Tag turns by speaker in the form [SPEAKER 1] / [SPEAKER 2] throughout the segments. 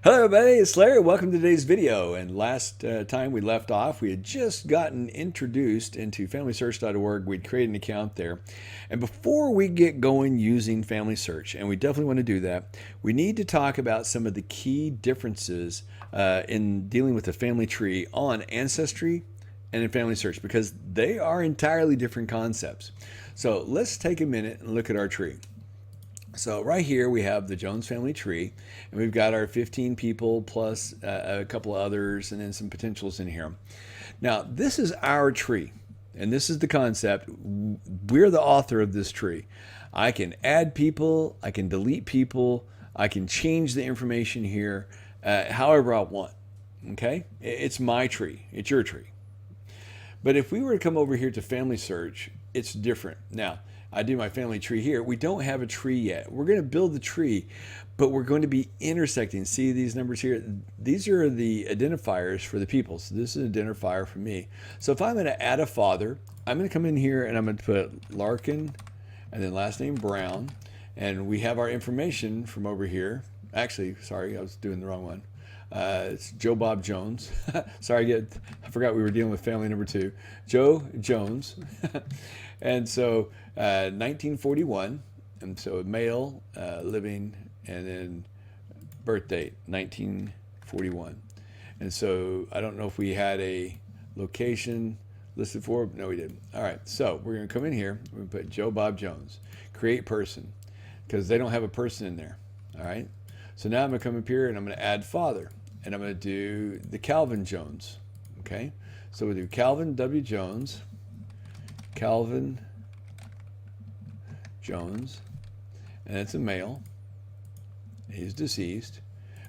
[SPEAKER 1] Hello everybody, it's Larry. Welcome to today's video. And last time we left off, we had just gotten introduced into FamilySearch.org. We'd created an account there. And before we get going using Family Search, and we definitely want to do that, we need to talk about some of the key differences in dealing with the family tree on Ancestry and in Family Search, because they are entirely different concepts. So let's take a minute and look at our tree. So right here we have the Jones family tree, and we've got our 15 people plus a couple of others and then some potentials in here. Now this is our tree, and this is the concept. We're the author of this tree. I can add people, I can delete people, I can change the information here however I want. Okay, it's my tree, it's your tree. But if we were to come over here to Family Search, it's different. Now, I do my family tree here. We don't have a tree yet. We're going to build the tree, but we're going to be intersecting. See these numbers here? These are the identifiers for the people. So this is an identifier for me. So if I'm going to add a father, I'm going to come in here and I'm going to put Larkin and then last name Brown. And we have our information from over here. Actually, sorry, I was doing the wrong one. It's Joe Bob Jones. Sorry, I forgot we were dealing with family number 2. Joe Jones. And so 1941, and so male, living, and then birth date 1941. And so I don't know if we had a location listed for, no we didn't. All right, so we're going to come in here, we're going to put Joe Bob Jones, create person, because they don't have a person in there. All right, so now I'm going to come up here and I'm going to add father, and I'm going to do the Calvin Jones. Okay, so we'll do Calvin W. Jones, Calvin Jones, and it's a male. He's deceased.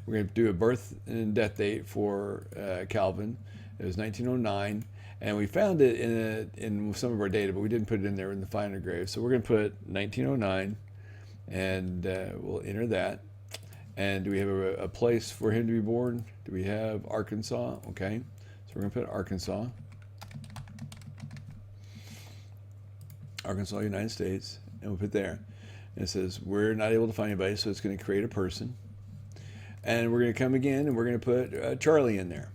[SPEAKER 1] We're going to do a birth and death date for Calvin. It was 1909, and we found it in some of our data, but we didn't put it in there in the finder grave. So we're going to put 1909, and we'll enter that. And do we have a place for him to be born? Do we have Arkansas? Okay, so we're going to put Arkansas. Arkansas, United States, and we'll put there. And it says we're not able to find anybody, so it's going to create a person. And we're going to come again, and we're going to put Charlie in there.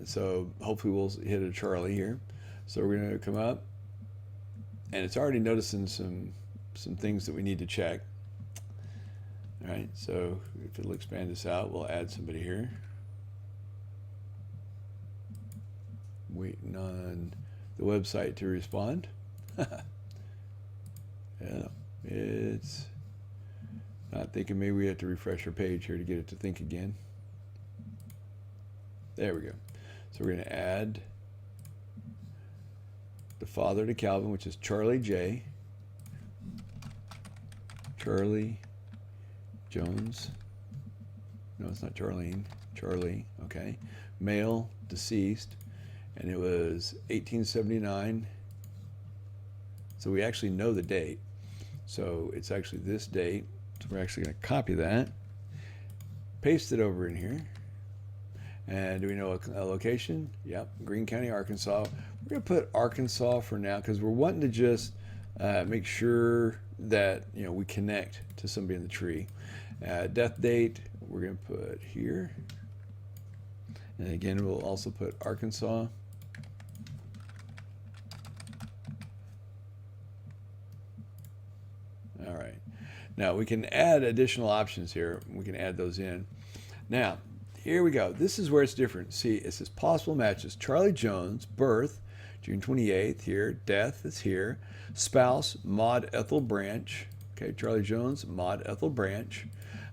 [SPEAKER 1] So hopefully we'll hit a Charlie here. So we're going to come up, and it's already noticing some things that we need to check. All right, so if it'll expand this out, we'll add somebody here. Waiting on the website to respond. Yeah, it's not thinking. Maybe we have to refresh our page here to get it to think again. There we go. So we're going to add the father to Calvin, which is Charlie J. Charlie Jones. No, it's not Charlene. Charlie, okay. Male, deceased, and it was 1879. So we actually know the date. So it's actually this date. So we're actually going to copy that, paste it over in here. And do we know a location? Yep, Greene County, Arkansas. We're going to put Arkansas for now because we're wanting to just make sure that we connect to somebody in the tree. Death date, we're going to put here. And again, we'll also put Arkansas. All right. Now we can add additional options here. We can add those in. Now, here we go. This is where it's different. See, it says possible matches. Charlie Jones, birth, June 28th here. Death is here. Spouse, Maud Ethel Branch. Okay, Charlie Jones, Maud Ethel Branch.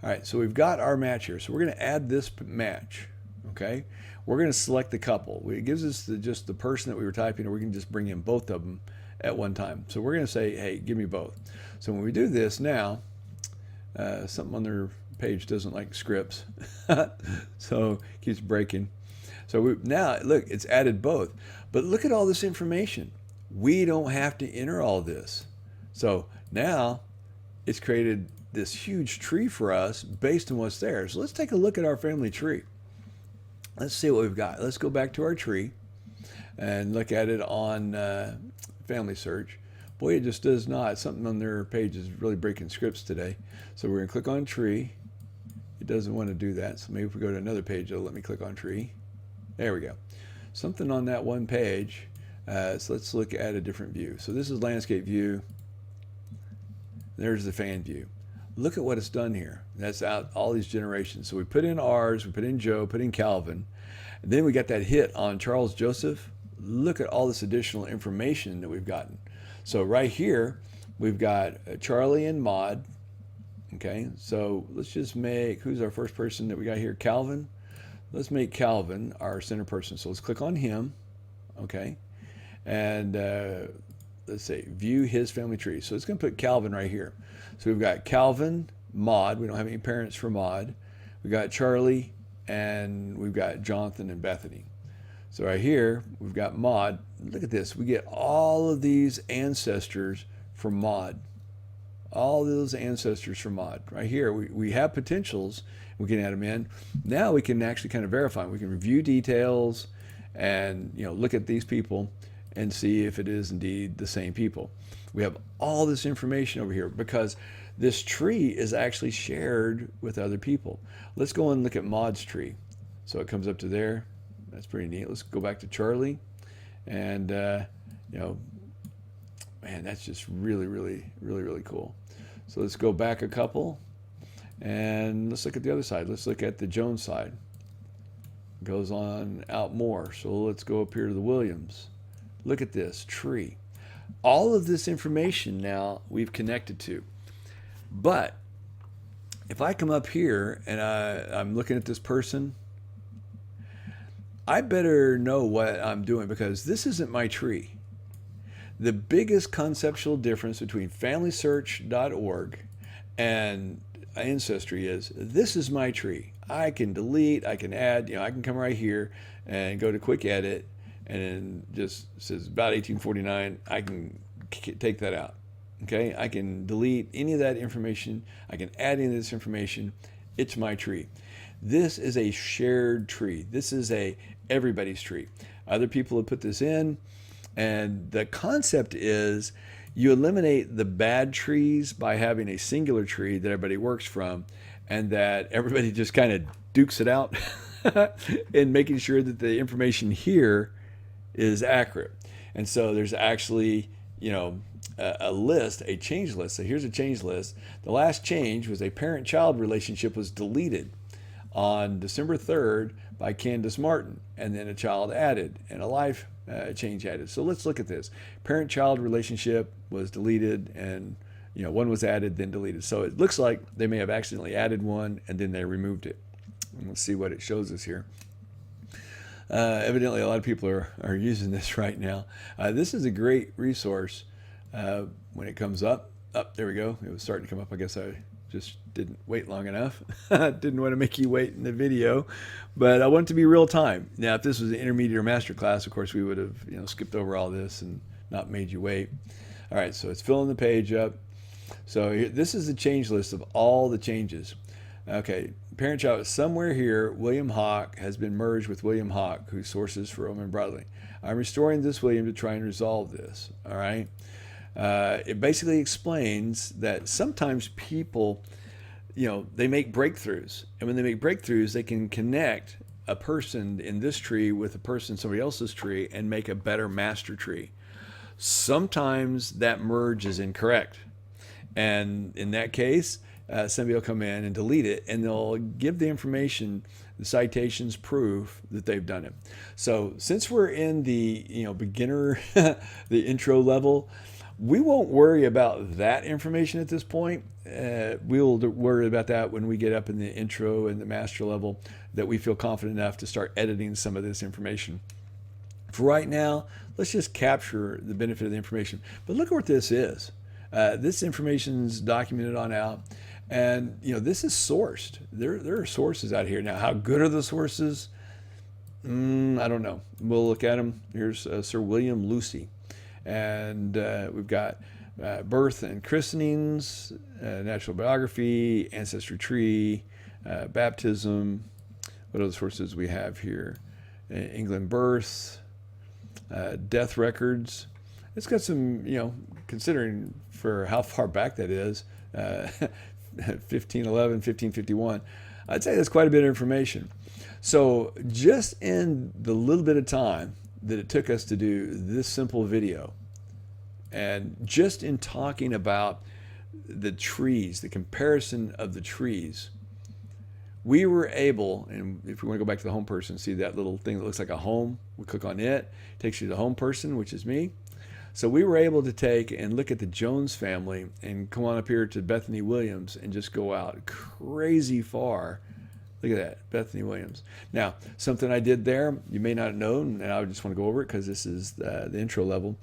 [SPEAKER 1] All right, so we've got our match here. So we're going to add this match. Okay, we're going to select the couple. It gives us just the person that we were typing, or we can just bring in both of them at one time. So we're going to say, hey, give me both. So when we do this now, something on their page doesn't like scripts, so it keeps breaking. So now, look, it's added both. But look at all this information. We don't have to enter all this. So now it's created this huge tree for us based on what's there. So let's take a look at our family tree. Let's see what we've got. Let's go back to our tree and look at it on Family Search. Boy, it just does not. Something on their page is really breaking scripts today. So we're going to click on tree. It it doesn't want to do that. So maybe if we go to another page, it'll let me click on tree. There we go. Something on that one page. So let's look at a different view. So this is landscape view. There's the fan view. Look at what it's done here. That's out all these generations. So we put in ours, we put in Joe, put in Calvin, and then we got that hit on Charles Joseph. Look at all this additional information that we've gotten. So right here, we've got Charlie and Maud. Okay, so let's just make, who's our first person that we got here? Calvin. Let's make Calvin our center person. So let's click on him. Okay, and let's say view his family tree. So it's going to put Calvin right here. So we've got Calvin, Maud. We don't have any parents for Maud. We've got Charlie, and we've got Jonathan and Bethany. So right here, we've got Maud. Look at this. We get all of these ancestors from Maud. All those ancestors from Maud. Right here, we have potentials. We can add them in. Now we can actually kind of verify them. We can review details and look at these people and see if it is indeed the same people. We have all this information over here because this tree is actually shared with other people. Let's go and look at Maud's tree. So it comes up to there. That's pretty neat. Let's go back to Charlie. And, man, that's just really, really, really, really cool. So let's go back a couple. And let's look at the other side. Let's look at the Jones side. Goes on out more. So let's go up here to the Williams. Look at this tree. All of this information now we've connected to. But if I come up here and I'm looking at this person, I better know what I'm doing because this isn't my tree. The biggest conceptual difference between FamilySearch.org and Ancestry is this is my tree. I can delete, I can add, I can come right here and go to quick edit and then just says about 1849. I can take that out. Okay, I can delete any of that information. I can add any of this information. It's my tree. This is a shared tree. This is a everybody's tree. Other people have put this in, and the concept is you eliminate the bad trees by having a singular tree that everybody works from, and that everybody just kind of dukes it out in making sure that the information here is accurate. And so there's actually, a list, a change list. So here's a change list. The last change was a parent-child relationship was deleted on December 3rd by Candace Martin, and then a child added and a life change added. So let's look at this. Parent-child relationship was deleted, and one was added then deleted. So it looks like they may have accidentally added one and then they removed it. And let's see what it shows us here. Evidently a lot of people are using this right now. This is a great resource when it comes up. There we go. It was starting to come up. I guess I just didn't wait long enough. Didn't want to make you wait in the video, but I want it to be real time. Now, if this was an intermediate or master class, of course, we would have skipped over all this and not made you wait. All right, so it's filling the page up. So this is the change list of all the changes. Okay, parent-child, somewhere here, William Hawk has been merged with William Hawk, whose sources for Roman Broadly. I'm restoring this William to try and resolve this, all right? It basically explains that sometimes people, they make breakthroughs. And when they make breakthroughs, they can connect a person in this tree with a person in somebody else's tree and make a better master tree. Sometimes that merge is incorrect. And in that case, somebody will come in and delete it, and they'll give the information, the citations, proof that they've done it. So since we're in the beginner, the intro level, we won't worry about that information at this point. We'll worry about that when we get up in the intro and the master level, that we feel confident enough to start editing some of this information. For right now, let's just capture the benefit of the information. But look at what this is. This information is documented on out, and this is sourced. There are sources out here. Now, how good are the sources? I don't know. We'll look at them. Here's Sir William Lucy. And we've got birth and christenings, natural biography, ancestry tree, baptism. What other sources we have here? England birth, death records. It's got some, considering for how far back that is, 1511, 1551. I'd say that's quite a bit of information. So just in the little bit of time that it took us to do this simple video, and just in talking about the trees, the comparison of the trees, we were able, and if we want to go back to the home person, see that little thing that looks like a home, we click on it, takes you to the home person, which is me. So we were able to take and look at the Jones family and come on up here to Bethany Williams and just go out crazy far. Look at that, Bethany Williams. Now, something I did there, you may not know, and I just want to go over it because this is the intro level.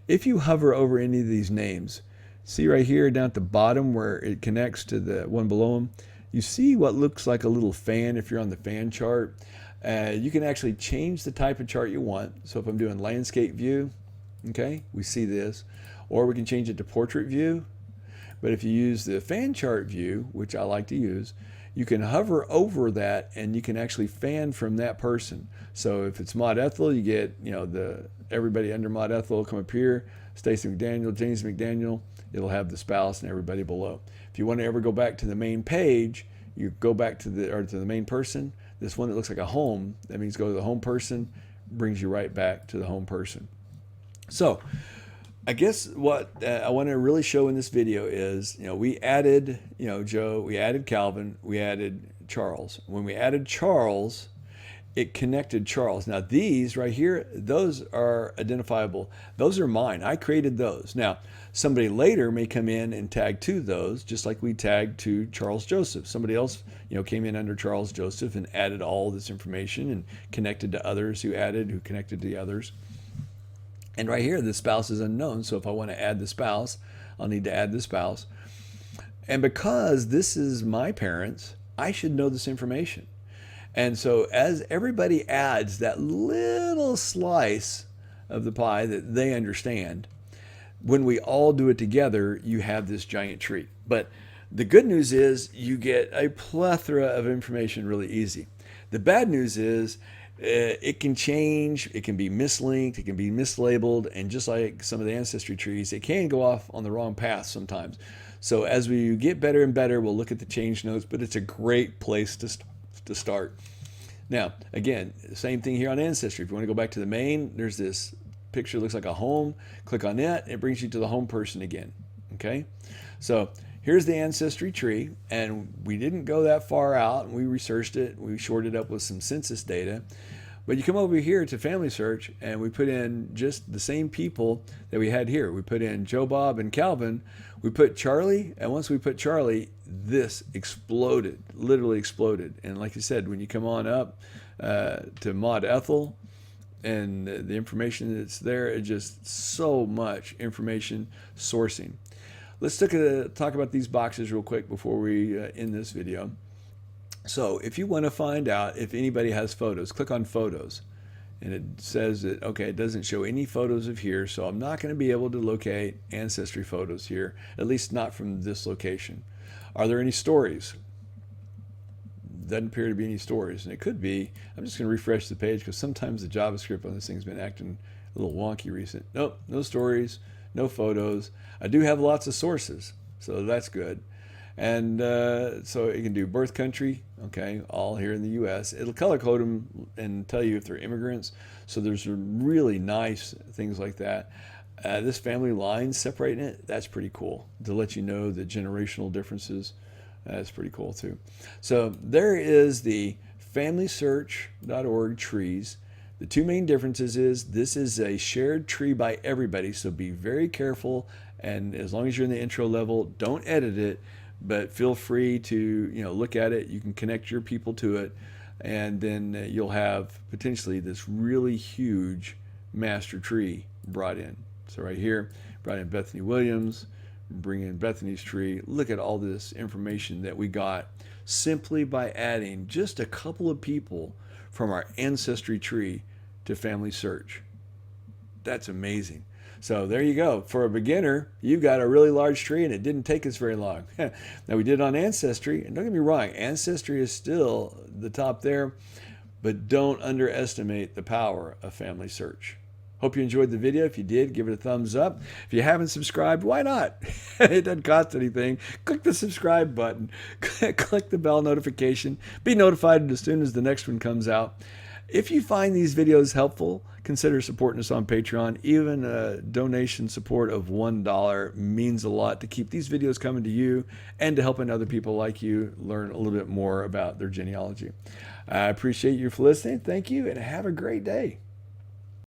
[SPEAKER 1] If you hover over any of these names, see right here down at the bottom where it connects to the one below them, you see what looks like a little fan if you're on the fan chart. You can actually change the type of chart you want. So if I'm doing landscape view, okay, we see this. Or we can change it to portrait view. But if you use the fan chart view, which I like to use, you can hover over that and you can actually fan from that person. So if it's Maud Ethel, you get, everybody under Maud Ethel will come up here. Stacey McDaniel, James McDaniel, it'll have the spouse and everybody below. If you want to ever go back to the main page, you go back to the main person. This one that looks like a home, that means go to the home person, brings you right back to the home person. So I guess what I want to really show in this video is, we added, Joe, we added Calvin, we added Charles. When we added Charles, it connected Charles. Now these right here, those are identifiable. Those are mine. I created those. Now, somebody later may come in and tag to those, just like we tagged to Charles Joseph. Somebody else, came in under Charles Joseph and added all this information and connected to others who connected to the others. And right here, the spouse is unknown. So if I want to add the spouse, I'll need to add the spouse. And because this is my parents, I should know this information. And so as everybody adds that little slice of the pie that they understand, when we all do it together, you have this giant tree. But the good news is you get a plethora of information really easy. The bad news is it can change, it can be mislinked, it can be mislabeled, and just like some of the ancestry trees, it can go off on the wrong path sometimes. So as we get better and better, we'll look at the change notes, but it's a great place to start. Now, again, same thing here on Ancestry. If you want to go back to the main, there's this picture that looks like a home. Click on it, it brings you to the home person again. Okay, so here's the Ancestry tree, and we didn't go that far out, and we researched it. We shorted up with some census data. But you come over here to Family Search, and we put in just the same people that we had here. We put in Joe, Bob, and Calvin. We put Charlie, and once we put Charlie, this exploded, literally exploded. And like I said, when you come on up to Maud Ethel and the information that's there, it's just so much information sourcing. Let's talk about these boxes real quick before we end this video. So if you want to find out if anybody has photos, click on photos. And it says that, okay, it doesn't show any photos of here, so I'm not going to be able to locate ancestry photos here, at least not from this location. Are there any stories? Doesn't appear to be any stories, and it could be. I'm just going to refresh the page because sometimes the JavaScript on this thing's been acting a little wonky recent. Nope, no stories, no photos. I do have lots of sources, so that's good. And so it can do birth country, okay, all here in the U.S. It'll color code them and tell you if they're immigrants. So there's really nice things like that. This family line separating it, that's pretty cool to let you know the generational differences. That's pretty cool too. So there is the FamilySearch.org trees. The two main differences is this is a shared tree by everybody, so be very careful. And as long as you're in the intro level, don't edit it. But feel free to look at it. You can connect your people to it, and then you'll have potentially this really huge master tree brought in. So right here, brought in Bethany Williams, bring in Bethany's tree. Look at all this information that we got simply by adding just a couple of people from our ancestry tree to Family Search. That's amazing. So there you go. For a beginner, you've got a really large tree, and it didn't take us very long. Now we did on Ancestry, and don't get me wrong, Ancestry is still the top there, but don't underestimate the power of Family Search. Hope you enjoyed the video. If you did, give it a thumbs up. If you haven't subscribed, why not? It doesn't cost anything. Click the subscribe button. Click the bell notification. Be notified as soon as the next one comes out. If you find these videos helpful, consider supporting us on Patreon. Even a donation support of $1 means a lot to keep these videos coming to you and to helping other people like you learn a little bit more about their genealogy. I appreciate you for listening. Thank you, and have a great day.